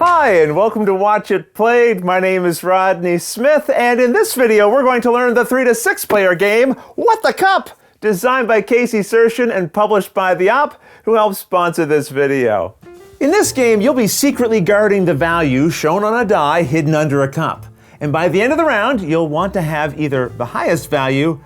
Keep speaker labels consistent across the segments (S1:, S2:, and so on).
S1: Hi, and welcome to Watch It Played. My name is Rodney Smith, and in this video, we're going to learn the 3 to 6 player game, What the Cup? Designed by Casey Sershin and published by The Op, who helped sponsor this video. In this game, you'll be secretly guarding the value shown on a die hidden under a cup. And by the end of the round, you'll want to have either the highest value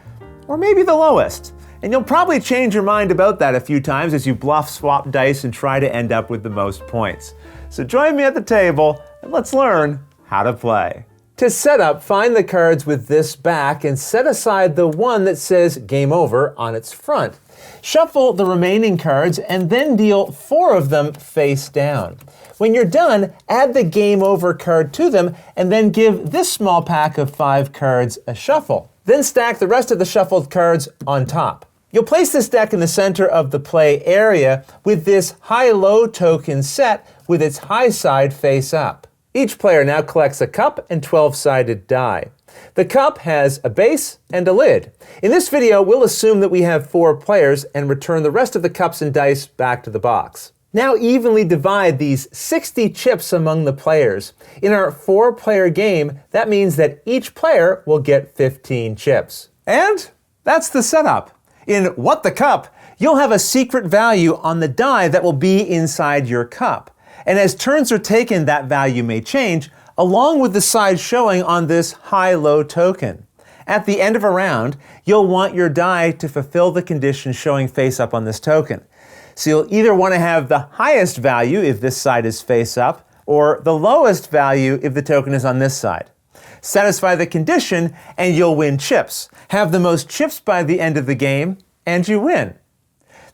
S1: or maybe the lowest. And you'll probably change your mind about that a few times as you bluff, swap dice, and try to end up with the most points. So join me at the table and let's learn how to play. To set up, find the cards with this back and set aside the one that says Game Over on its front. Shuffle the remaining cards and then deal 4 of them face down. When you're done, add the Game Over card to them and then give this small pack of 5 cards a shuffle. Then stack the rest of the shuffled cards on top. You'll place this deck in the center of the play area with this high-low token set with its high side face up. Each player now collects a cup and 12-sided die. The cup has a base and a lid. In this video, we'll assume that we have 4 players and return the rest of the cups and dice back to the box. Now evenly divide these 60 chips among the players. In our 4-player game, that means that each player will get 15 chips. And that's the setup. In What the Cup, you'll have a secret value on the die that will be inside your cup. And as turns are taken, that value may change, along with the side showing on this high-low token. At the end of a round, you'll want your die to fulfill the condition showing face up on this token. So you'll either want to have the highest value if this side is face up, or the lowest value if the token is on this side. Satisfy the condition and you'll win chips. Have the most chips by the end of the game, and you win.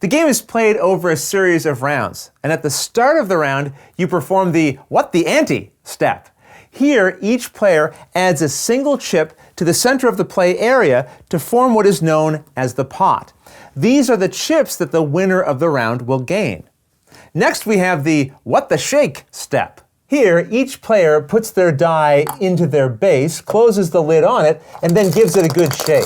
S1: The game is played over a series of rounds, and at the start of the round, you perform the What the Ante step. Here, each player adds a single chip to the center of the play area to form what is known as the pot. These are the chips that the winner of the round will gain. Next, we have the What the Shake step. Here, each player puts their die into their base, closes the lid on it, and then gives it a good shake.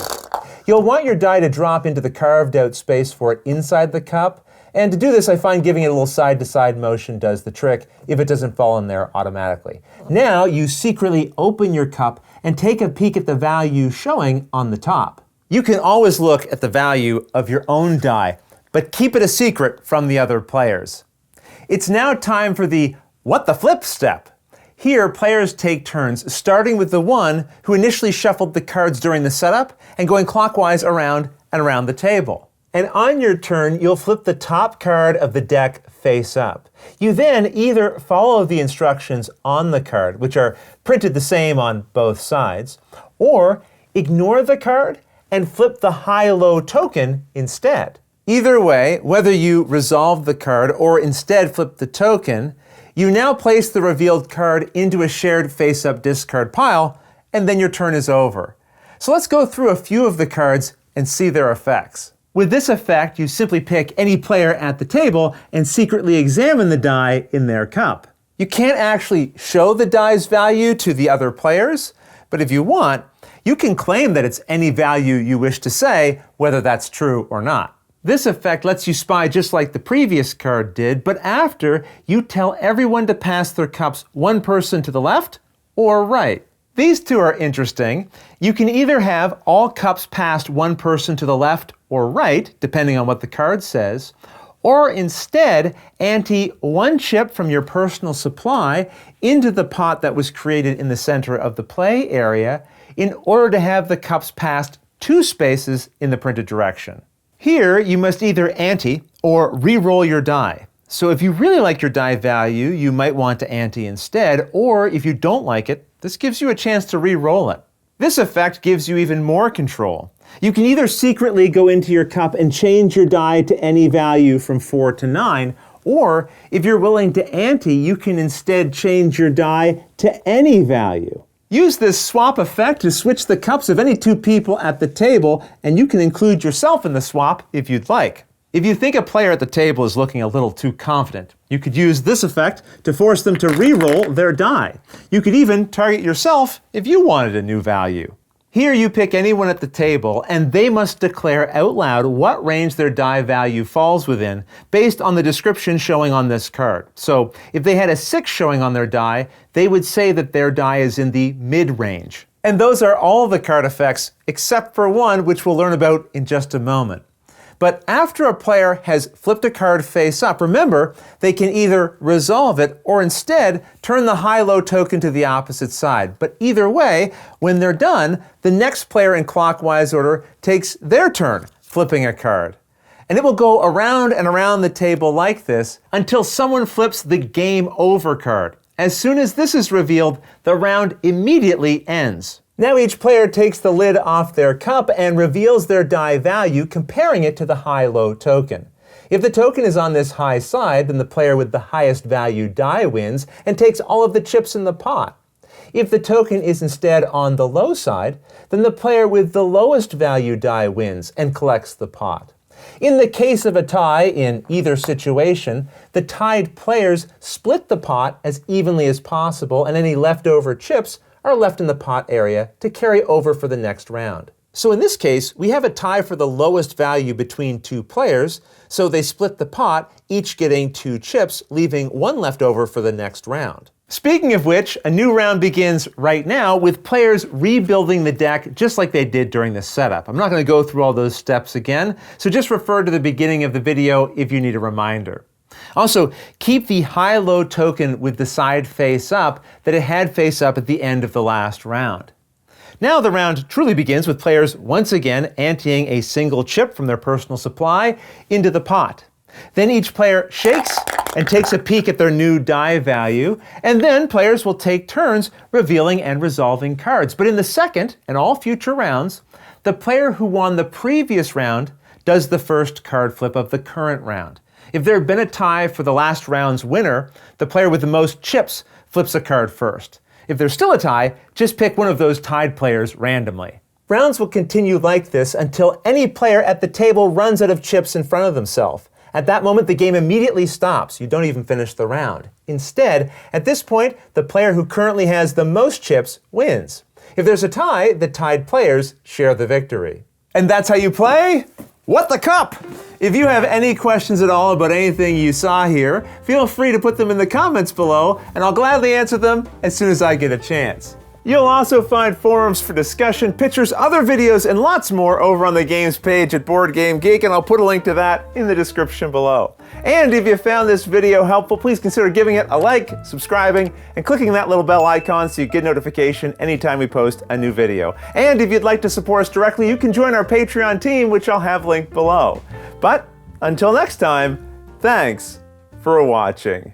S1: You'll want your die to drop into the carved out space for it inside the cup. And to do this, I find giving it a little side-to-side motion does the trick if it doesn't fall in there automatically. Now you secretly open your cup and take a peek at the value showing on the top. You can always look at the value of your own die, but keep it a secret from the other players. It's now time for the What the Flip step. Here, players take turns, starting with the one who initially shuffled the cards during the setup and going clockwise around and around the table. And on your turn, you'll flip the top card of the deck face up. You then either follow the instructions on the card, which are printed the same on both sides, or ignore the card and flip the high-low token instead. Either way, whether you resolve the card or instead flip the token, you now place the revealed card into a shared face-up discard pile, and then your turn is over. So let's go through a few of the cards and see their effects. With this effect, you simply pick any player at the table and secretly examine the die in their cup. You can't actually show the die's value to the other players, but if you want, you can claim that it's any value you wish to say, whether that's true or not. This effect lets you spy just like the previous card did, but after you tell everyone to pass their cups one person to the left or right. These two are interesting. You can either have all cups passed one person to the left or right, depending on what the card says, or instead ante 1 chip from your personal supply into the pot that was created in the center of the play area in order to have the cups passed 2 spaces in the printed direction. Here, you must either ante or re-roll your die. So if you really like your die value, you might want to ante instead, or if you don't like it, this gives you a chance to re-roll it. This effect gives you even more control. You can either secretly go into your cup and change your die to any value from 4 to 9, or if you're willing to ante, you can instead change your die to any value. Use this swap effect to switch the cups of any 2 people at the table, and you can include yourself in the swap if you'd like. If you think a player at the table is looking a little too confident, you could use this effect to force them to re-roll their die. You could even target yourself if you wanted a new value. Here you pick anyone at the table, and they must declare out loud what range their die value falls within, based on the description showing on this card. So if they had a 6 showing on their die, they would say that their die is in the mid-range. And those are all the card effects, except for one, which we'll learn about in just a moment. But after a player has flipped a card face up, remember, they can either resolve it or instead turn the high-low token to the opposite side. But either way, when they're done, the next player in clockwise order takes their turn flipping a card. And it will go around and around the table like this until someone flips the game over card. As soon as this is revealed, the round immediately ends. Now each player takes the lid off their cup and reveals their die value, comparing it to the high-low token. If the token is on this high side, then the player with the highest value die wins and takes all of the chips in the pot. If the token is instead on the low side, then the player with the lowest value die wins and collects the pot. In the case of a tie in either situation, the tied players split the pot as evenly as possible, and any leftover chips are left in the pot area to carry over for the next round. So in this case, we have a tie for the lowest value between two players, so they split the pot, each getting 2 chips, leaving 1 left over for the next round. Speaking of which, a new round begins right now with players rebuilding the deck just like they did during the setup. I'm not going to go through all those steps again, so just refer to the beginning of the video if you need a reminder. Also, keep the high-low token with the side face up that it had face up at the end of the last round. Now the round truly begins with players once again anteing a single chip from their personal supply into the pot. Then each player shakes and takes a peek at their new die value, and then players will take turns revealing and resolving cards. But in the second and all future rounds, the player who won the previous round does the first card flip of the current round. If there had been a tie for the last round's winner, the player with the most chips flips a card first. If there's still a tie, just pick one of those tied players randomly. Rounds will continue like this until any player at the table runs out of chips in front of themselves. At that moment, the game immediately stops. You don't even finish the round. Instead, at this point, the player who currently has the most chips wins. If there's a tie, the tied players share the victory. And that's how you play What the Cup! If you have any questions at all about anything you saw here, feel free to put them in the comments below, and I'll gladly answer them as soon as I get a chance. You'll also find forums for discussion, pictures, other videos, and lots more over on the games page at Board Game Geek, and I'll put a link to that in the description below. And if you found this video helpful, please consider giving it a like, subscribing, and clicking that little bell icon so you get notification anytime we post a new video. And if you'd like to support us directly, you can join our Patreon team, which I'll have linked below. But until next time, thanks for watching.